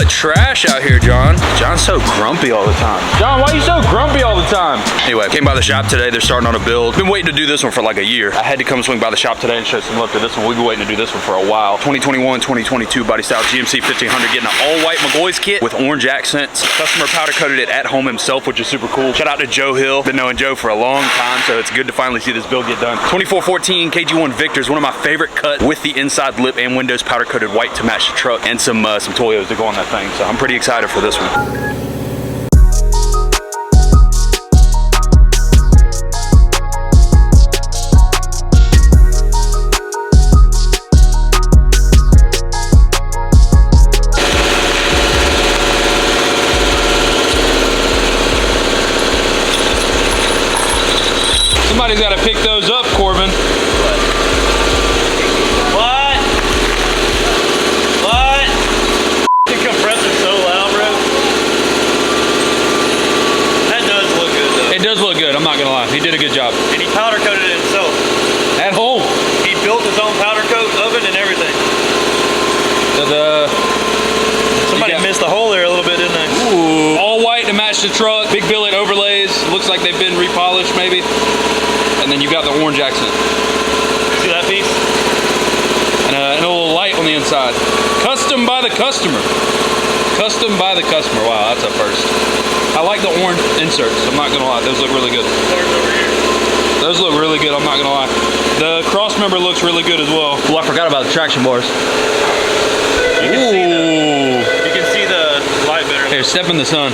but trash out here, John. John's so grumpy all the time. John, why are you so grumpy all the time? Anyway, came by the shop today. They're starting on a build. Been waiting to do this one for like a year. I had to come swing by the shop today and show some love to this one. We've been waiting to do this one for a while. 2021, 2022 body style GMC 1500, getting an all-white Mcgaughys kit with orange accents. Customer powder coated it at home himself, which is super cool. Shout out to Joe Hill. Been knowing Joe for a long time, so it's good to finally see this build get done. 2414 KG1 Victor is one of my favorite cuts, with the inside lip and windows powder coated white to match the truck, and some Toyos to go on that thing. So I'm pretty excited for this one. Somebody's got to pick those up, Corbin. What? The compressor's so loud, bro. That does look good, though. It does look good, I'm not gonna lie. He did a good job. And he powder coated it himself. At home. He built his own powder coat oven and everything. Somebody missed the hole there a little bit, didn't they? Ooh. All white to match the truck. Big billet overlays. Looks like they've been repolished, maybe. And then you've got the orange accent. See that piece? And a little light on the inside. Custom by the customer. Custom by the customer. Wow, that's a first. I like the orange inserts. I'm not gonna lie. Those look really good. Those look really good. I'm not gonna lie. The cross member looks really good as well. Well, I forgot about the traction bars. You can see the light better. Here, step in the sun.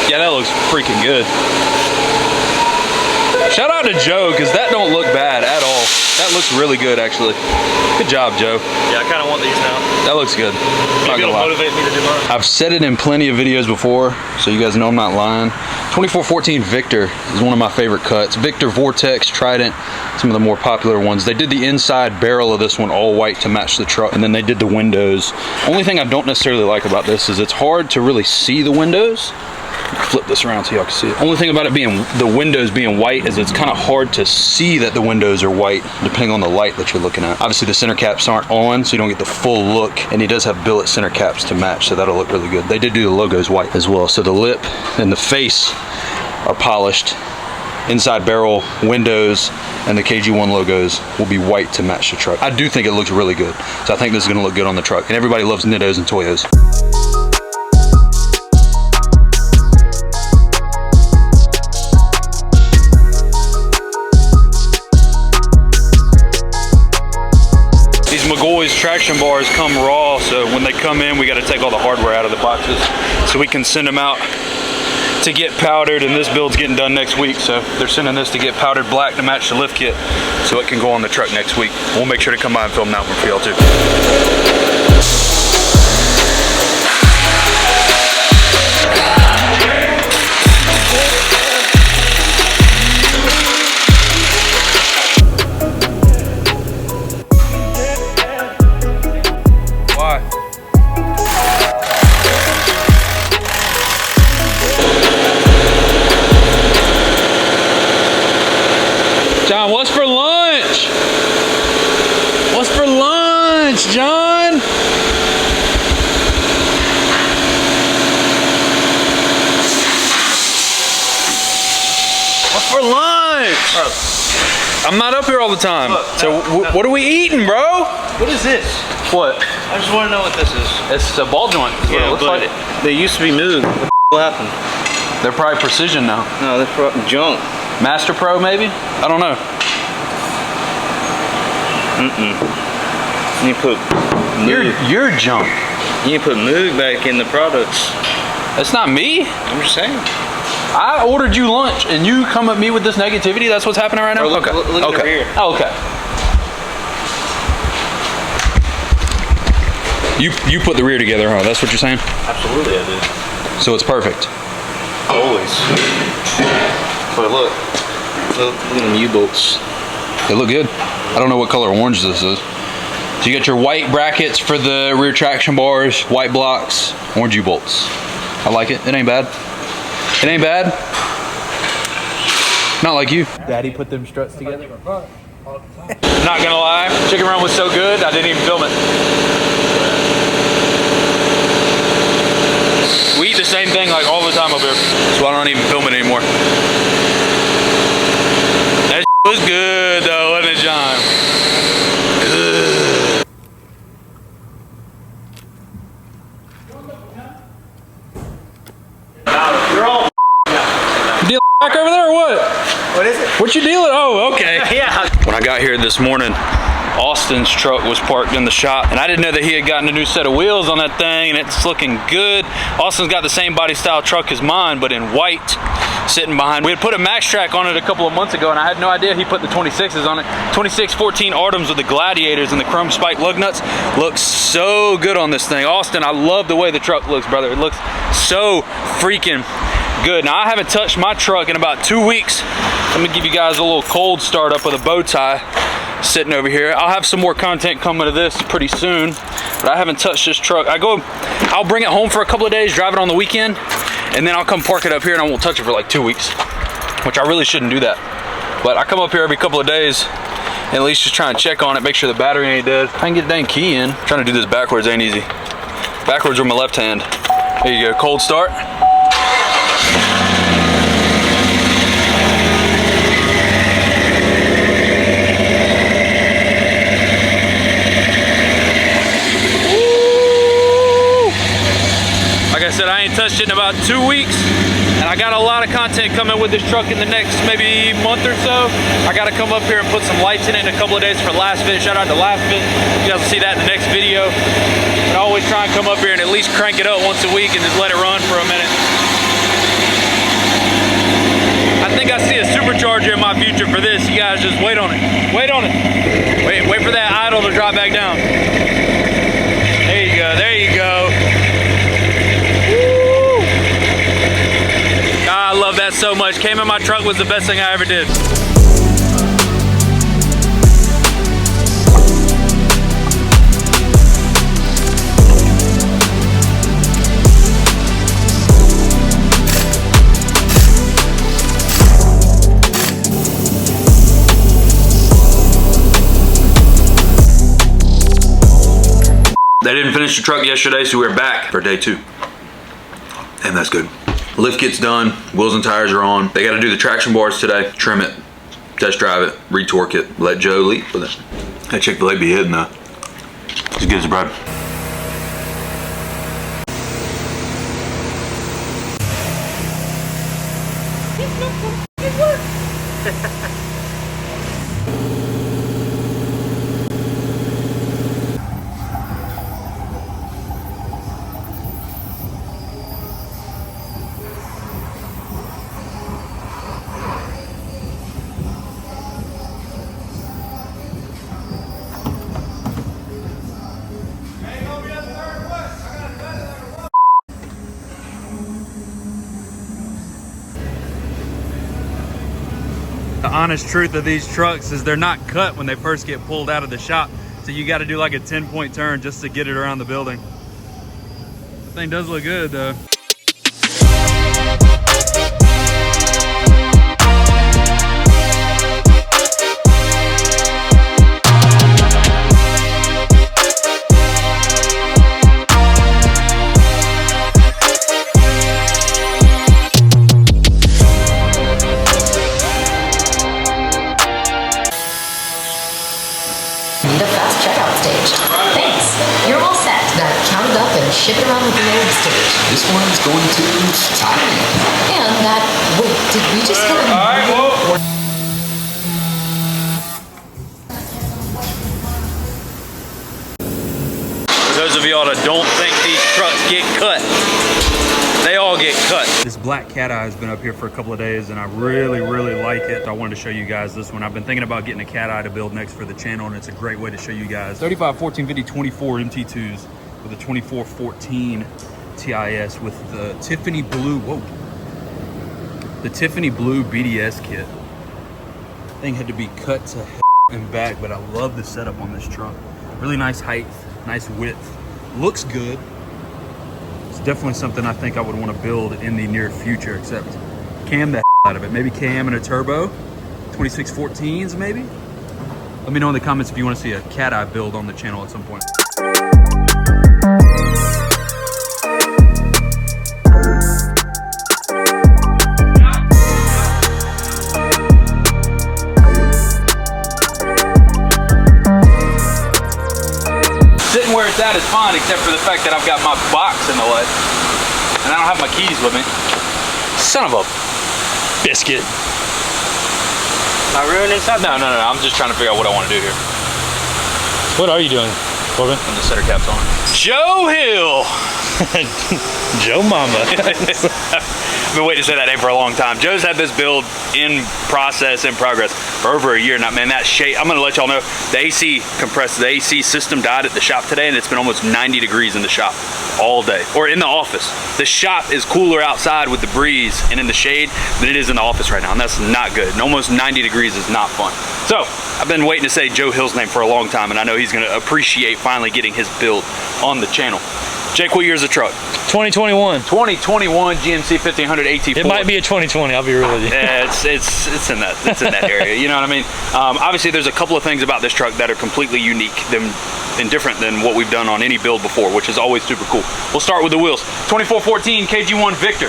Yeah, that looks freaking good. Shout out to Joe, because that don't look bad at all. That looks really good, actually. Good job, Joe. Yeah, I kind of want these now. That looks good. Maybe it'll motivate me to do mine. I've said it in plenty of videos before, so you guys know I'm not lying. 2414 Victor is one of my favorite cuts. Victor, Vortex, Trident, some of the more popular ones. They did the inside barrel of this one all white to match the truck, and then they did the windows. Only thing I don't necessarily like about this is it's hard to really see the windows. Flip this around so y'all can see it. Only thing about it being the windows being white is it's kind of hard to see that the windows are white depending on the light that you're looking at. Obviously the center caps aren't on, so you don't get the full look, and he does have billet center caps to match, so that'll look really good. They did do the logos white as well, so the lip and the face are polished. Inside barrel, windows, and the KG1 logos will be white to match the truck. I do think it looks really good, so I think this is gonna look good on the truck, and everybody loves Nittos and Toyos. Mcgaughys traction bars come raw, so when they come in, we got to take all the hardware out of the boxes so we can send them out to get powdered, and this build's getting done next week, so they're sending this to get powdered black to match the lift kit so it can go on the truck next week. We'll make sure to come by and film that one for y'all too. John, what's for lunch? What's for lunch, John? What's for lunch? Bro. I'm not up here all the time. Look, so what are we eating, bro? What is this? What? I just want to know what this is. It's a ball joint. Yeah, it looks like. They used to be Moog. What happened? They're probably precision now. No, they're probably junk. Master Pro, maybe? I don't know. You put Moog. You're junk. You put Moog back in the products. That's not me. I'm just saying. I ordered you lunch and you come at me with this negativity? That's what's happening right now? Look, okay. Look over here. Oh, okay. You put the rear together, huh? That's what you're saying? Absolutely, I did. So it's perfect. Always. But look at them U-bolts. They look good. I don't know what color orange this is. So you got your white brackets for the rear traction bars, white blocks, orange U-bolts. I like it. It ain't bad. It ain't bad. Not like you. Daddy put them struts together. Not gonna lie, chicken run was so good, I didn't even film it. We eat the same thing like all the time up here, so I don't even film it anymore. That was good though, wasn't it, John? Good. You're all You deal back over there or what? What is it? What you dealing? Oh, okay. Yeah. When I got here this morning, Austin's truck was parked in the shop, and I didn't know that he had gotten a new set of wheels on that thing, and it's looking good. Austin's got the same body style truck as mine, but in white, sitting behind. We had put a Max Track on it a couple of months ago, and I had no idea he put the 26s on it. 2614 Artems with the Gladiators and the chrome spike lug nuts. Looks so good on this thing. Austin, I love the way the truck looks, brother. It looks so freaking good. Now, I haven't touched my truck in about 2 weeks. Let me give you guys a little cold start up with a bow tie sitting over here. I'll have some more content coming to this pretty soon, but I haven't touched this truck. I'll bring it home for a couple of days, drive it on the weekend, and then I'll come park it up here and I won't touch it for like 2 weeks, which I really shouldn't do that. But I come up here every couple of days and at least just try and check on it, make sure the battery ain't dead. I can get the dang key in. Trying to do this backwards ain't easy. Backwards with my left hand. There you go, cold start. Like I said, I ain't touched it in about 2 weeks, and I got a lot of content coming with this truck in the next maybe month or so. I got to come up here and put some lights in it in a couple of days for Last Fit. Shout out to Last Fit. You guys will see that in the next video. But I always try and come up here and at least crank it up once a week and just let it run for a minute. I think I see a supercharger in my future for this. You guys just wait on it. Wait on it. Wait for that idle to drop back down. There you go. There you go. I love that so much. Came in my truck was the best thing I ever did. They didn't finish the truck yesterday, so we're back for day 2. And that's good. Lift kit's done, wheels and tires are on. They gotta do the traction bars today, trim it, test drive it, retorque it, let Joe leap with it. That Chick-fil-A be hidden though. As good as bread. The honest truth of these trucks is they're not cut when they first get pulled out of the shop. So you got to do like a 10-point turn just to get it around the building. The thing does look good though. Ship it around the load stage. This one's going to Thailand. And that, wait, did we just get a... Alright, whoa. For those of y'all that don't think these trucks get cut, they all get cut. This black cat eye has been up here for a couple of days and I really like it. I wanted to show you guys this one. I've been thinking about getting a cat eye to build next for the channel, and it's a great way to show you guys 35, 14, 50, 24 MT2s with a 2414 TIS with the Tiffany blue, the Tiffany blue BDS kit. Thing had to be cut to and back, but I love the setup on this truck. Really nice height, nice width, looks good. It's definitely something I think I would want to build in the near future, except cam the out of it. Maybe cam and a turbo, 2614s maybe. Let me know in the comments if you want to see a cat eye build on the channel at some point. Sitting where it's at is fine, except for the fact that I've got my box in the way. And I don't have my keys with me. Son of a biscuit. Am I ruining something? No. I'm just trying to figure out what I want to do here. What are you doing, Corbin? When the center cap's on. Joe Hill! Joe Mama. I've been waiting to say that name for a long time. Joe's had this build in process, in progress for over a year now. Man, that shade, I'm gonna let y'all know, the AC compressor, the AC system died at the shop today, and it's been almost 90 degrees in the shop all day, or in the office. The shop is cooler outside with the breeze and in the shade than it is in the office right now, and that's not good. And almost 90 degrees is not fun. So, I've been waiting to say Joe Hill's name for a long time, and I know he's gonna appreciate finally getting his build on the channel. Jake, what year's the truck? 2021. 2021 GMC 1500 AT4. It might be a 2020, I'll be real with you. Yeah, it's in that area. You know what I mean? Obviously, there's a couple of things about this truck that are completely unique and different than what we've done on any build before, which is always super cool. We'll start with the wheels. 2414 KG1 Victor.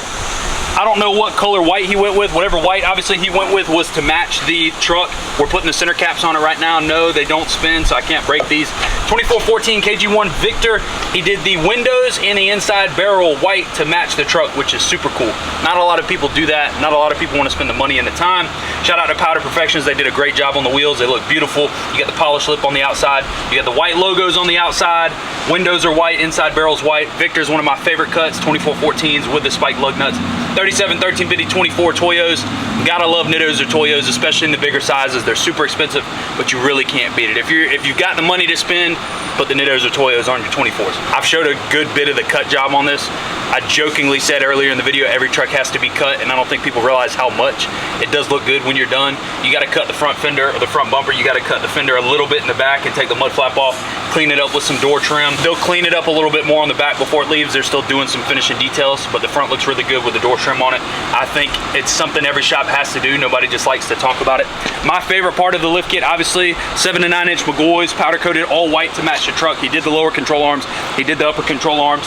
I don't know what color white he went with. Whatever white obviously he went with was to match the truck. We're putting the center caps on it right now. No, they don't spin, so I can't break these. 2414 KG1 Victor. He did the windows and the inside barrel white to match the truck, which is super cool. Not a lot of people do that. Not a lot of people want to spend the money and the time. Shout out to Powder Perfections. They did a great job on the wheels. They look beautiful. You got the polished lip on the outside. You got the white logos on the outside. Windows are white, inside barrel's white. Victor's one of my favorite cuts, 2414s with the spiked lug nuts. 37, 1350, 24 Toyos. Gotta love Nittos or Toyos, especially in the bigger sizes. They're super expensive, but you really can't beat it. If you've got the money to spend, put the Nittos or Toyos on your 24s. I've showed a good bit of the cut job on this. I jokingly said earlier in the video, every truck has to be cut, and I don't think people realize how much. It does look good when you're done. You gotta cut the front fender or the front bumper. You gotta cut the fender a little bit in the back and take the mud flap off, clean it up with some door trim. They'll clean it up a little bit more on the back before it leaves. They're still doing some finishing details, but the front looks really good with the door trim on it. I think it's something every shop has to do. Nobody just likes to talk about it. My favorite part of the lift kit, obviously, 7 to 9 inch Mcgaughys, powder coated all white to match the truck. He did the lower control arms. He did the upper control arms.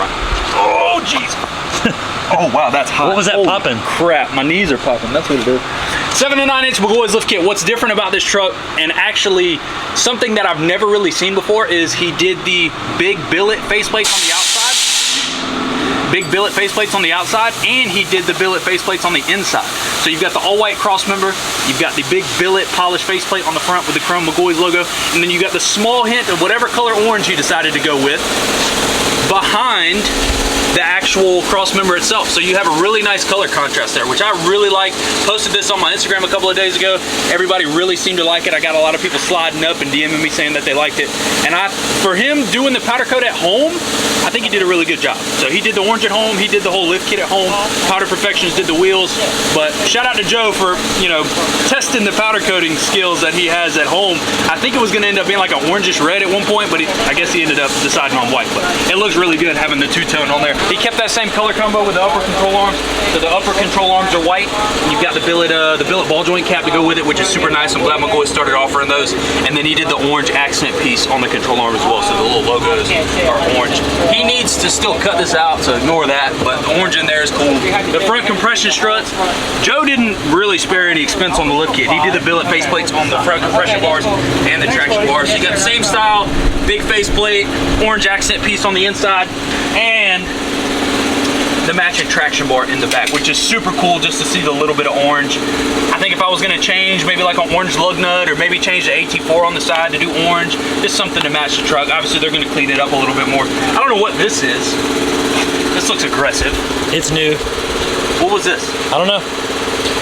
Oh, jeez. Oh, wow, that's hot. What was that Holy popping? Crap, my knees are popping. That's what it is. 7 to 9 inch Mcgaughys lift kit. What's different about this truck, and actually something that I've never really seen before, is he did the big billet faceplates on the outside. Big billet faceplates on the outside, and he did the billet faceplates on the inside. So you've got the all-white cross member, you've got the big billet polished faceplate on the front with the chrome Mcgaughys logo, and then you got the small hint of whatever color orange you decided to go with behind the actual cross member itself. So you have a really nice color contrast there, which I really like. Posted this on my Instagram a couple of days ago. Everybody really seemed to like it. I got a lot of people sliding up and DMing me saying that they liked it. And for him doing the powder coat at home, I think he did a really good job. So he did the orange at home, he did the whole lift kit at home. Powder Perfections did the wheels. But shout out to Joe for, you know, testing the powder coating skills that he has at home. I think it was gonna end up being like an orangish red at one point, but I guess he ended up deciding on white. But it looks really good having the two-tone on there. He kept that same color combo with the upper control arms. So the upper control arms are white. You've got the billet ball joint cap to go with it, which is super nice. I'm glad Mcgaughys started offering those. And then he did the orange accent piece on the control arm as well. So the little logos are orange. He needs to still cut this out, so ignore that. But the orange in there is cool. The front compression struts, Joe didn't really spare any expense on the lift kit. He did the billet faceplates on the front compression bars and the traction bars. So you got the same style, big faceplate, orange accent piece on the inside, and the matching traction bar in the back, which is super cool just to see the little bit of orange. I think if I was gonna change maybe like an orange lug nut, or maybe change the AT4 on the side to do orange, just something to match the truck. Obviously they're gonna clean it up a little bit more. I don't know what this is. This looks aggressive. It's new. What was this? I don't know.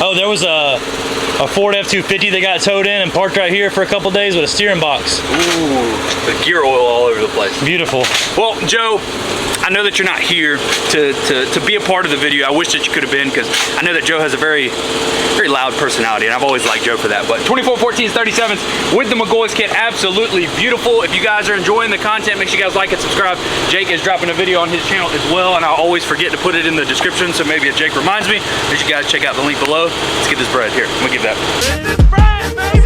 Oh, there was a Ford F-250 that got towed in and parked right here for a couple days with a steering box. Ooh, the gear oil all over the place. Beautiful. Well, Joe, I know that you're not here to be a part of the video. I wish that you could have been, because I know that Joe has a very loud personality, and I've always liked Joe for that. But 2414s, 37s with the Mcgaughys kit, absolutely beautiful. If you guys are enjoying the content, make sure you guys like and subscribe. Jake is dropping a video on his channel as well, and I always forget to put it in the description, so maybe if Jake reminds me, make sure you guys check out the link below. Let's get this bread here. I'm gonna give that.